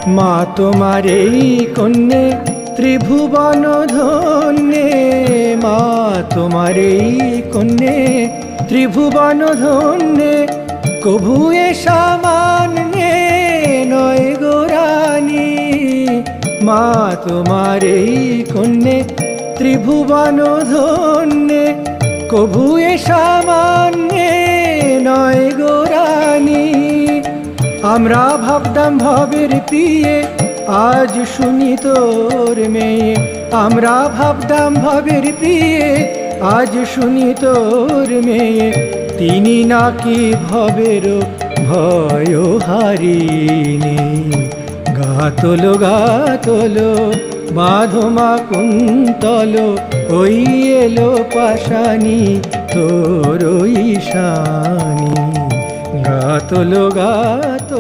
মা তোমার এই কন্যে ত্রিভুবন ধন্যে, মা তোমার এই কন্যে ত্রিভুবন ধন্যে, কভু এ সামান্যে নয় গোরানী। মা তোমার এই কন্যে ত্রিভুবন ধন্যে, কভু এ সামান্যে নয় গোরানী। আমরা ভাবতাম ভবের প্রিয়ে, আজ শুনি তোর মেয়ে। আমরা ভাবতাম ভবের প্রিয়ে, আজ শুনি তোর মেয়ে। তিনি নাকি ভবের ভয় হারিনি। গাতলো গাতলো বাঁধমা কুন্তল, ওই এলো পাশানি তোর ওই শানি। গাতলো গাতলো